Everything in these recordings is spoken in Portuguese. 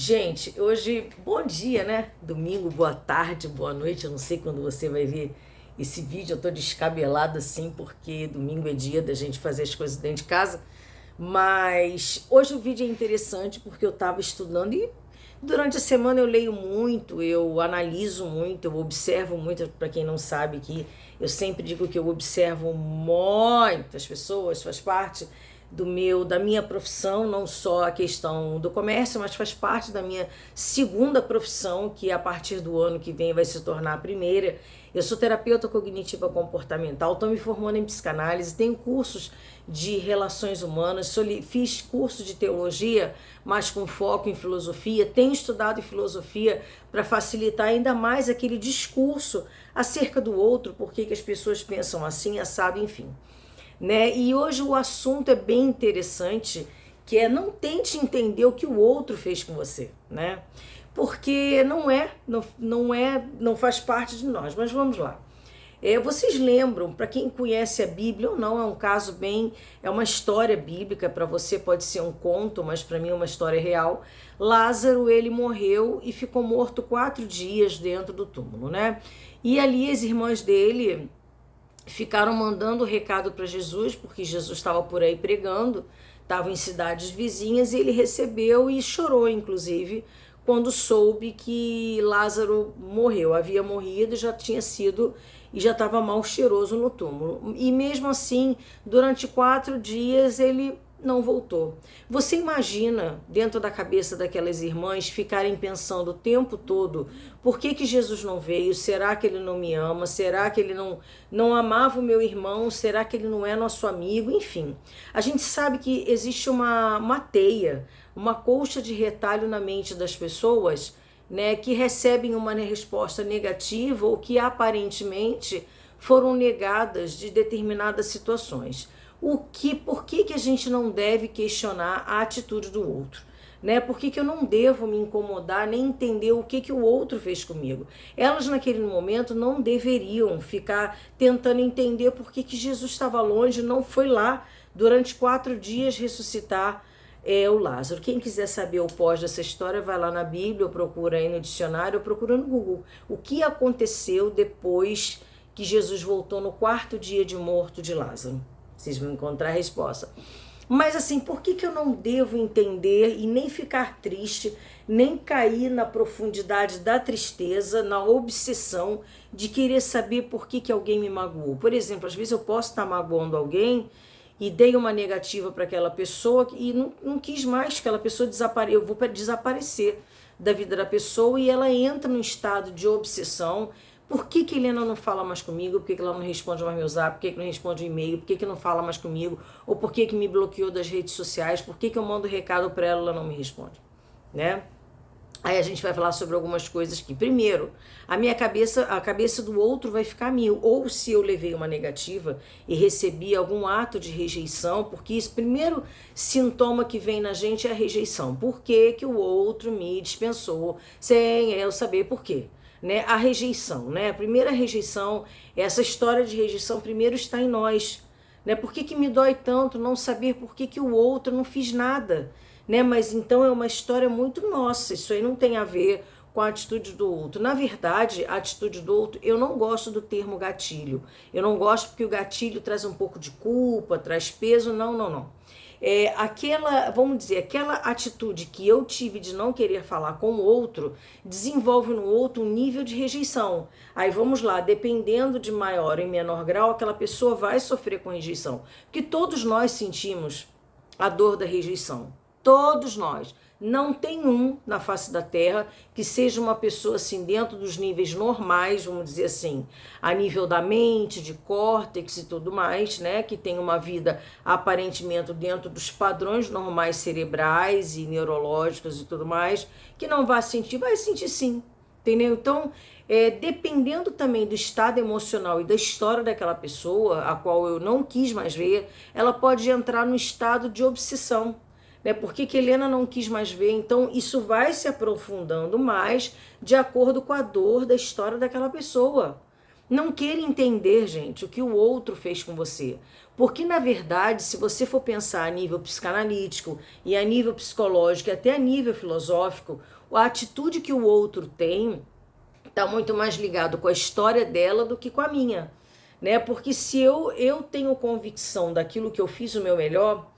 Gente, hoje, bom dia, né? Domingo, boa tarde, boa noite. Eu não sei quando você vai ver esse vídeo. Eu tô descabelada assim, porque domingo é dia da gente fazer as coisas dentro de casa. Mas hoje o vídeo é interessante porque eu tava estudando e durante a semana eu leio muito, eu analiso muito, eu observo muito. Para quem não sabe, que eu sempre digo que eu observo muitas pessoas, faz parte da minha profissão, não só a questão do comércio, mas faz parte da minha segunda profissão, que a partir do ano que vem vai se tornar a primeira. Eu sou terapeuta cognitiva comportamental, estou me formando em psicanálise, tenho cursos de relações humanas, fiz curso de teologia, mas com foco em filosofia, tenho estudado em filosofia para facilitar ainda mais aquele discurso acerca do outro, por que as pessoas pensam assim, assado, enfim, né? E hoje o assunto é bem interessante, que é não tente entender o que o outro fez com você, né? Porque não faz parte de nós. Mas vamos lá. Vocês lembram, para quem conhece a Bíblia ou não, é uma história bíblica, para você pode ser um conto, mas para mim é uma história real. Lázaro, ele morreu e ficou morto 4 dias dentro do túmulo, né? E ali as irmãs dele ficaram mandando recado para Jesus, porque Jesus estava por aí pregando, estava em cidades vizinhas, e ele recebeu e chorou, inclusive, quando soube que Lázaro morreu, havia morrido e já estava mal cheiroso no túmulo. E mesmo assim, durante 4 dias ele não voltou. Você imagina, dentro da cabeça daquelas irmãs, ficarem pensando o tempo todo: por que Jesus não veio? Será que ele não me ama? Será que ele não amava o meu irmão? Será que ele não é nosso amigo? Enfim, a gente sabe que existe uma teia, uma colcha de retalho na mente das pessoas, né, que recebem uma resposta negativa ou que aparentemente foram negadas de determinadas situações. Por que a gente não deve questionar a atitude do outro? Né? Por que eu não devo me incomodar nem entender o que o outro fez comigo? Elas naquele momento não deveriam ficar tentando entender por que Jesus estava longe, não foi lá durante 4 dias ressuscitar o Lázaro. Quem quiser saber o pós dessa história, vai lá na Bíblia, ou procura aí no dicionário, ou procura no Google. O que aconteceu depois que Jesus voltou no 4 dia de morto de Lázaro? Vocês vão encontrar a resposta. Mas assim, por que eu não devo entender e nem ficar triste, nem cair na profundidade da tristeza, na obsessão de querer saber por que alguém me magoou? Por exemplo, às vezes eu posso estar magoando alguém e dei uma negativa para aquela pessoa e não quis mais que aquela pessoa desapareça. Eu vou desaparecer da vida da pessoa e ela entra num estado de obsessão. Por que Helena não fala mais comigo? Por que ela não responde mais meu zap? Por que não responde o e-mail? Por que não fala mais comigo? Ou por que me bloqueou das redes sociais? Por que eu mando recado para ela e ela não me responde? Né? Aí a gente vai falar sobre algumas coisas que, primeiro, a cabeça do outro vai ficar mil. Ou se eu levei uma negativa e recebi algum ato de rejeição, porque esse primeiro sintoma que vem na gente é a rejeição. Por que o outro me dispensou sem eu saber por quê? Né? A rejeição, né? A primeira rejeição, essa história de rejeição primeiro está em nós, né? Por que me dói tanto não saber por que o outro não fiz nada, né? Mas então é uma história muito nossa, isso aí não tem a ver com a atitude do outro. Na verdade, a atitude do outro, eu não gosto do termo gatilho, eu não gosto porque o gatilho traz um pouco de culpa, traz peso, não. Vamos dizer, aquela atitude que eu tive de não querer falar com o outro, desenvolve no outro um nível de rejeição. Aí vamos lá, dependendo de maior ou menor grau, aquela pessoa vai sofrer com rejeição. Porque todos nós sentimos a dor da rejeição. Todos nós. Não tem um na face da Terra que seja uma pessoa assim dentro dos níveis normais, vamos dizer assim, a nível da mente, de córtex e tudo mais, né, que tem uma vida aparentemente dentro dos padrões normais cerebrais e neurológicos e tudo mais, que não vai sentir sim, entendeu? Então, dependendo também do estado emocional e da história daquela pessoa, a qual eu não quis mais ver, ela pode entrar no estado de obsessão. Né? Por que Helena não quis mais ver? Então isso vai se aprofundando mais de acordo com a dor da história daquela pessoa. Não queira entender, gente, o que o outro fez com você. Porque, na verdade, se você for pensar a nível psicanalítico e a nível psicológico e até a nível filosófico, a atitude que o outro tem está muito mais ligado com a história dela do que com a minha, né? Porque se eu tenho convicção daquilo que eu fiz o meu melhor,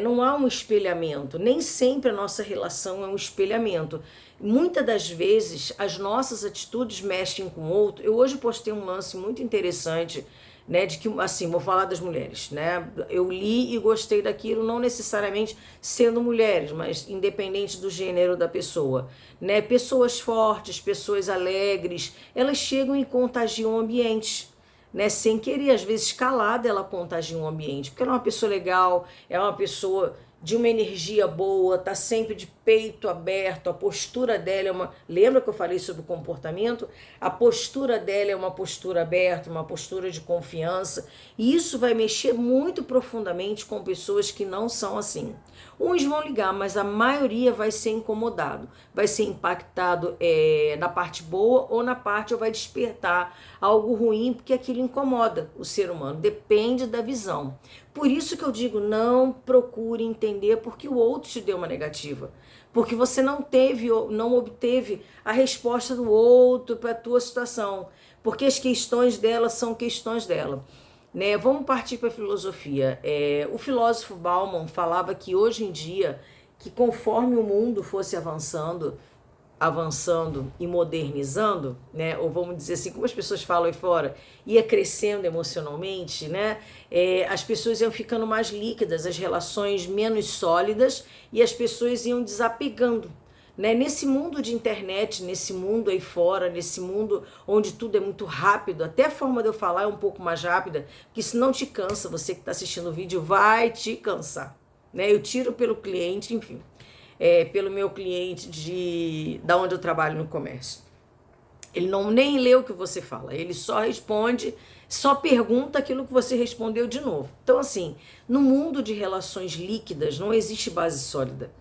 não há um espelhamento. Nem sempre a nossa relação é um espelhamento. Muitas das vezes as nossas atitudes mexem com o outro. Eu hoje postei um lance muito interessante, né, de que, assim, vou falar das mulheres, né? Eu li e gostei daquilo, não necessariamente sendo mulheres, mas independente do gênero da pessoa, né? Pessoas fortes, pessoas alegres, elas chegam e contagiam o ambiente, né? Sem querer, às vezes calada, ela contagia um ambiente, porque ela é uma pessoa legal, é uma pessoa de uma energia boa, tá sempre de peito aberto, a postura dela é uma... Lembra que eu falei sobre o comportamento? A postura dela é uma postura aberta, uma postura de confiança, e isso vai mexer muito profundamente com pessoas que não são assim. Uns vão ligar, mas a maioria vai ser incomodado, vai ser impactado na parte boa ou na parte ou vai despertar algo ruim, porque aquilo incomoda o ser humano, depende da visão. Por isso que eu digo, não procure entender porque o outro te deu uma negativa, porque você não obteve a resposta do outro para a tua situação, porque as questões dela são questões dela. Né? Vamos partir para a filosofia. O filósofo Bauman falava que hoje em dia, que conforme o mundo fosse avançando e modernizando, né? Ou vamos dizer assim, como as pessoas falam aí fora, ia crescendo emocionalmente, né? As pessoas iam ficando mais líquidas, as relações menos sólidas e as pessoas iam desapegando. Né? Nesse mundo de internet, nesse mundo aí fora, nesse mundo onde tudo é muito rápido, até a forma de eu falar é um pouco mais rápida, porque se não te cansa, você que está assistindo o vídeo vai te cansar. Né? Eu tiro pelo cliente, enfim, pelo meu cliente da onde eu trabalho no comércio. Ele não nem lê o que você fala, ele só responde, só pergunta aquilo que você respondeu de novo. Então, assim, no mundo de relações líquidas não existe base sólida.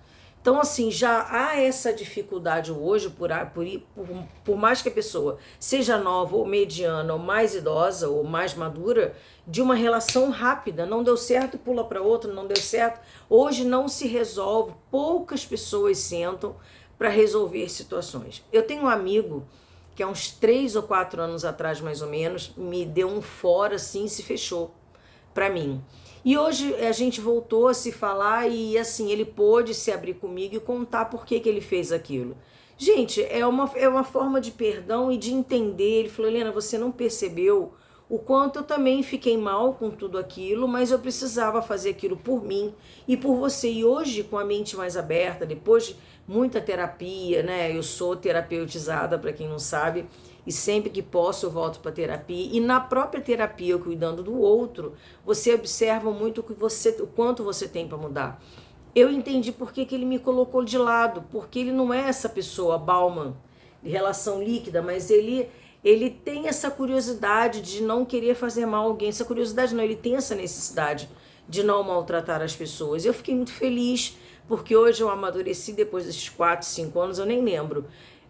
Então, assim, já há essa dificuldade hoje, por mais que a pessoa seja nova ou mediana, ou mais idosa, ou mais madura, de uma relação rápida. Não deu certo, pula para outra, não deu certo. Hoje não se resolve, poucas pessoas sentam para resolver situações. Eu tenho um amigo que há uns 3 ou 4 anos atrás, mais ou menos, me deu um fora assim e se fechou para mim. E hoje a gente voltou a se falar e assim, ele pôde se abrir comigo e contar por que ele fez aquilo. Gente, é uma forma de perdão e de entender. Ele falou, Helena, você não percebeu o quanto eu também fiquei mal com tudo aquilo, mas eu precisava fazer aquilo por mim e por você. E hoje, com a mente mais aberta, depois de muita terapia, né? Eu sou terapeutizada, para quem não sabe, e sempre que posso eu volto para terapia, e na própria terapia, cuidando do outro, você observa muito o quanto você tem para mudar. Eu entendi por que ele me colocou de lado, porque ele não é essa pessoa, Bauman, de relação líquida, mas ele tem essa curiosidade de não querer fazer mal a alguém, essa curiosidade não, ele tem essa necessidade de não maltratar as pessoas. Eu fiquei muito feliz, porque hoje eu amadureci depois desses 4, 5 anos, eu nem lembro.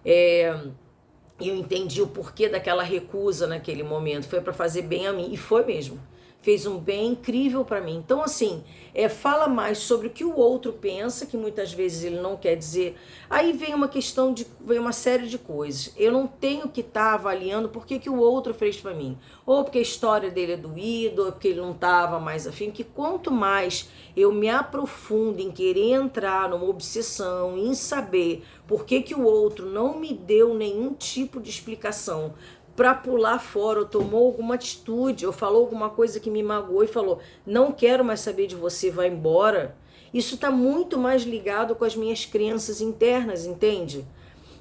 Eu entendi o porquê daquela recusa naquele momento. Foi para fazer bem a mim. E foi mesmo. Fez um bem incrível para mim. Então, assim, fala mais sobre o que o outro pensa, que muitas vezes ele não quer dizer. Aí vem vem uma série de coisas. Eu não tenho que estar avaliando por que o outro fez para mim. Ou porque a história dele é doída, ou porque ele não estava mais afim. Que quanto mais eu me aprofundo em querer entrar numa obsessão, em saber por que o outro não me deu nenhum tipo de explicação, para pular fora, ou tomou alguma atitude, ou falou alguma coisa que me magoou e falou, não quero mais saber de você, vai embora. Isso está muito mais ligado com as minhas crenças internas, entende?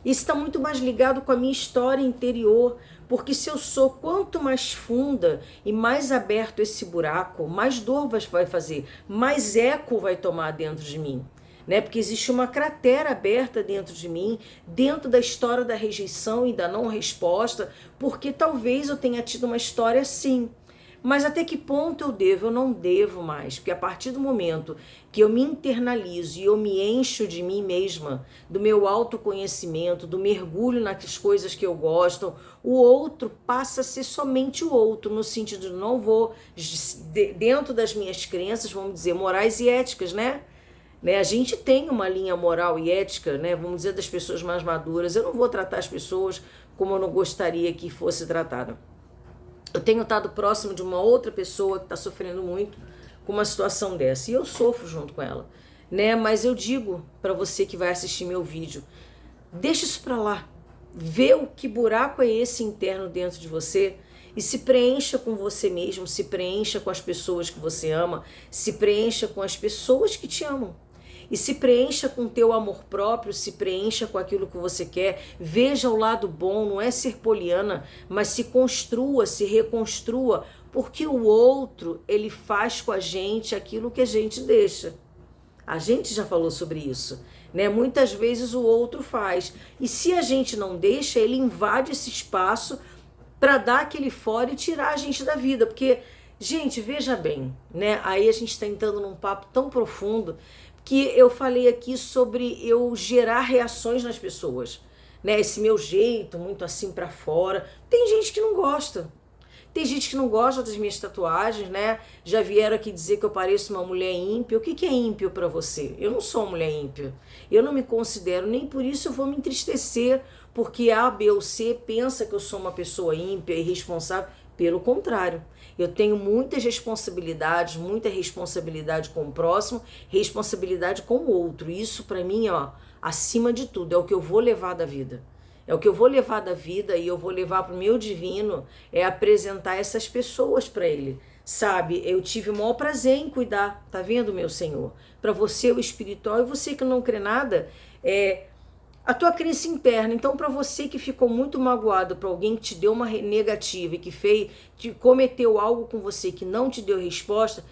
Isso está muito mais ligado com a minha história interior, porque se eu sou quanto mais funda e mais aberto esse buraco, mais dor vai fazer, mais eco vai tomar dentro de mim. Né? Porque existe uma cratera aberta dentro de mim, dentro da história da rejeição e da não resposta, porque talvez eu tenha tido uma história assim. Mas até que ponto eu devo? Eu não devo mais, porque a partir do momento que eu me internalizo e eu me encho de mim mesma, do meu autoconhecimento, do mergulho nas coisas que eu gosto, o outro passa a ser somente o outro, no sentido de não vou, dentro das minhas crenças, vamos dizer, morais e éticas, né? A gente tem uma linha moral e ética, né? Vamos dizer, das pessoas mais maduras. Eu não vou tratar as pessoas como eu não gostaria que fosse tratada. Eu tenho estado próximo de uma outra pessoa que está sofrendo muito com uma situação dessa. E eu sofro junto com ela, né? Mas eu digo para você que vai assistir meu vídeo, deixa isso para lá. Vê o que buraco é esse interno dentro de você e se preencha com você mesmo, se preencha com as pessoas que você ama, se preencha com as pessoas que te amam. E se preencha com o teu amor próprio, se preencha com aquilo que você quer, veja o lado bom, não é ser poliana, mas se construa, se reconstrua, porque o outro, ele faz com a gente aquilo que a gente deixa. A gente já falou sobre isso, né? Muitas vezes o outro faz, e se a gente não deixa, ele invade esse espaço para dar aquele fora e tirar a gente da vida, porque, gente, veja bem, né? Aí a gente está entrando num papo tão profundo, que eu falei aqui sobre eu gerar reações nas pessoas, né? Esse meu jeito muito assim para fora. Tem gente que não gosta. Tem gente que não gosta das minhas tatuagens, né? Já vieram aqui dizer que eu pareço uma mulher ímpia. O que é ímpio para você? Eu não sou uma mulher ímpia. Eu não me considero, nem por isso eu vou me entristecer porque A, B ou C pensa que eu sou uma pessoa ímpia, irresponsável. Pelo contrário, eu tenho muitas responsabilidades, muita responsabilidade com o próximo, responsabilidade com o outro. Isso para mim, ó, acima de tudo, é o que eu vou levar da vida. É o que eu vou levar da vida e eu vou levar para o meu divino, é apresentar essas pessoas para ele. Sabe, eu tive o maior prazer em cuidar, tá vendo, meu Senhor? Para você, o espiritual, e você que não crê nada, a tua crença interna. Então, para você que ficou muito magoado por alguém que te deu uma negativa e que cometeu algo com você que não te deu resposta,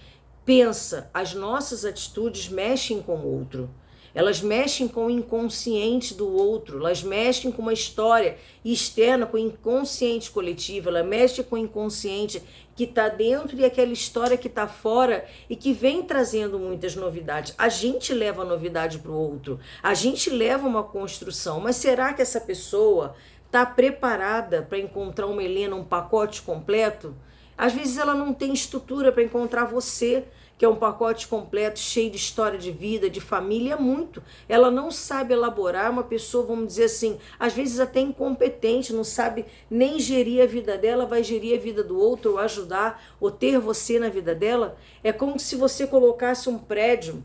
pensa, as nossas atitudes mexem com o outro. Elas mexem com o inconsciente do outro, elas mexem com uma história externa, com o inconsciente coletivo, ela mexe com o inconsciente que está dentro e aquela história que está fora e que vem trazendo muitas novidades. A gente leva a novidade para o outro, a gente leva uma construção, mas será que essa pessoa está preparada para encontrar uma Helena, um pacote completo? Às vezes ela não tem estrutura para encontrar você, que é um pacote completo, cheio de história de vida, de família, muito. Ela não sabe elaborar, uma pessoa, vamos dizer assim, às vezes até incompetente, não sabe nem gerir a vida dela, vai gerir a vida do outro, ou ajudar, ou ter você na vida dela. É como se você colocasse um prédio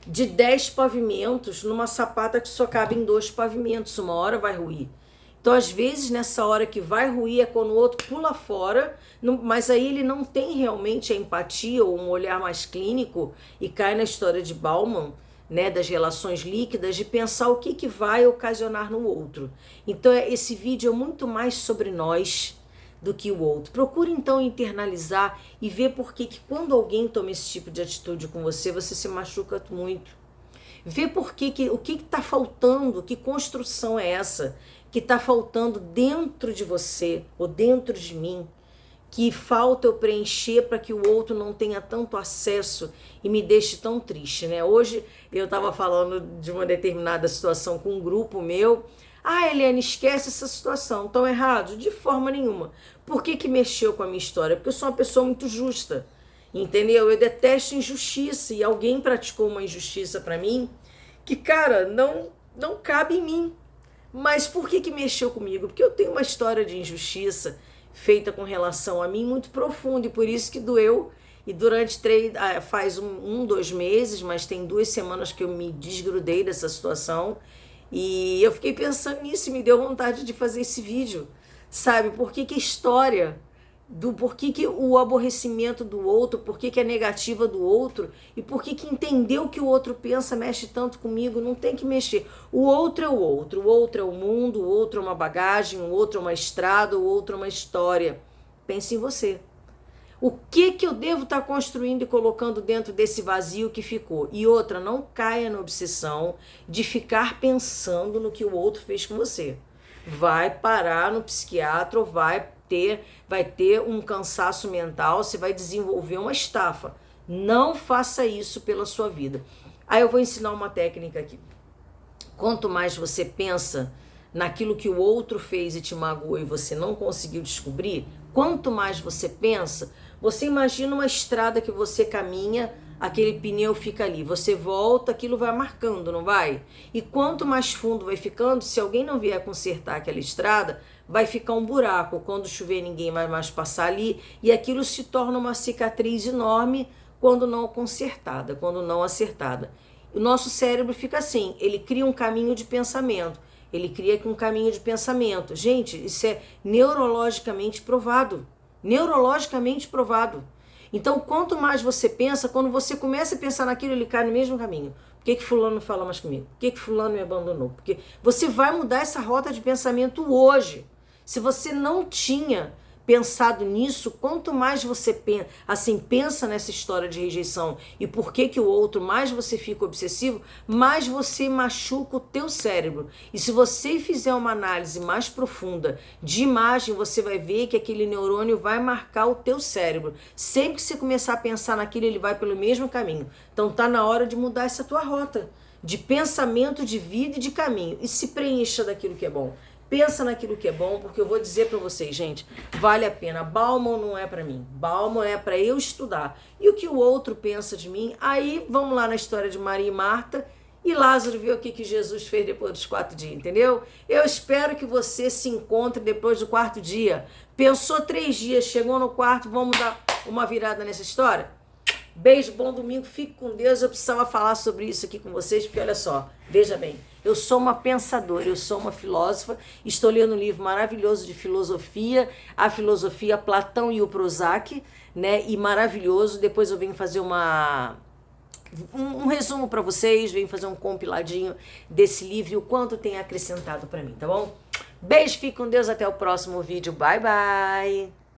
de 10 pavimentos numa sapata que só cabe em 2 pavimentos, uma hora vai ruir. Então, às vezes, nessa hora que vai ruir é quando o outro pula fora, mas aí ele não tem realmente a empatia ou um olhar mais clínico e cai na história de Bauman, né, das relações líquidas, de pensar o que vai ocasionar no outro. Então, esse vídeo é muito mais sobre nós do que o outro. Procure, então, internalizar e ver por que quando alguém toma esse tipo de atitude com você, você se machuca muito. Vê por o que está faltando, que construção é essa que está faltando dentro de você ou dentro de mim, que falta eu preencher para que o outro não tenha tanto acesso e me deixe tão triste, né? Hoje eu estava falando de uma determinada situação com um grupo meu. Ah, Eliane, esquece essa situação, tão errado? De forma nenhuma. Por que mexeu com a minha história? Porque eu sou uma pessoa muito justa, entendeu? Eu detesto injustiça e alguém praticou uma injustiça para mim que, cara, não cabe em mim. Mas por que mexeu comigo? Porque eu tenho uma história de injustiça feita com relação a mim muito profunda e por isso que doeu. E durante faz 2 meses, mas tem 2 semanas que eu me desgrudei dessa situação e eu fiquei pensando nisso e me deu vontade de fazer esse vídeo, sabe? Por que a história por que o aborrecimento do outro, por que a negativa do outro e por que entender o que o outro pensa mexe tanto comigo, não tem que mexer. O outro é o outro é o mundo, o outro é uma bagagem, o outro é uma estrada, o outro é uma história. Pense em você. O que eu devo estar construindo e colocando dentro desse vazio que ficou? E outra, não caia na obsessão de ficar pensando no que o outro fez com você. Vai parar no psiquiatra ou vai ter um cansaço mental, você vai desenvolver uma estafa. Não faça isso pela sua vida. Aí eu vou ensinar uma técnica aqui. Quanto mais você pensa naquilo que o outro fez e te magoou e você não conseguiu descobrir, quanto mais você pensa, você imagina uma estrada que você caminha, aquele pneu fica ali, você volta, aquilo vai marcando, não vai? E quanto mais fundo vai ficando, se alguém não vier consertar aquela estrada, vai ficar um buraco. Quando chover, ninguém vai mais passar ali e aquilo se torna uma cicatriz enorme quando não consertada, quando não acertada. O nosso cérebro fica assim, ele cria um caminho de pensamento. Ele cria um caminho de pensamento. Gente, isso é neurologicamente provado. Neurologicamente provado. Então, quanto mais você pensa, quando você começa a pensar naquilo, ele cai no mesmo caminho. Por que fulano não fala mais comigo? Por que fulano me abandonou? Porque você vai mudar essa rota de pensamento hoje. Se você não tinha pensado nisso, quanto mais você pensa nessa história de rejeição e por que o outro, mais você fica obsessivo, mais você machuca o teu cérebro. E se você fizer uma análise mais profunda de imagem, você vai ver que aquele neurônio vai marcar o teu cérebro. Sempre que você começar a pensar naquilo, ele vai pelo mesmo caminho. Então tá na hora de mudar essa tua rota de pensamento, de vida e de caminho. E se preencha daquilo que é bom. Pensa naquilo que é bom, porque eu vou dizer para vocês, gente, vale a pena. Bauman não é para mim. Bauman é para eu estudar. E o que o outro pensa de mim? Aí vamos lá na história de Maria e Marta e Lázaro ver o que Jesus fez depois dos 4 dias, entendeu? Eu espero que você se encontre depois do 4º dia. Pensou 3 dias, chegou no 4º, vamos dar uma virada nessa história? Beijo, bom domingo, fique com Deus. Eu precisava falar sobre isso aqui com vocês, porque olha só, veja bem, eu sou uma pensadora, eu sou uma filósofa, estou lendo um livro maravilhoso de filosofia, a filosofia Platão e o Prozac, né, e maravilhoso. Depois eu venho fazer um resumo para vocês, venho fazer um compiladinho desse livro e o quanto tem acrescentado para mim, tá bom? Beijo, fique com Deus, até o próximo vídeo, bye bye!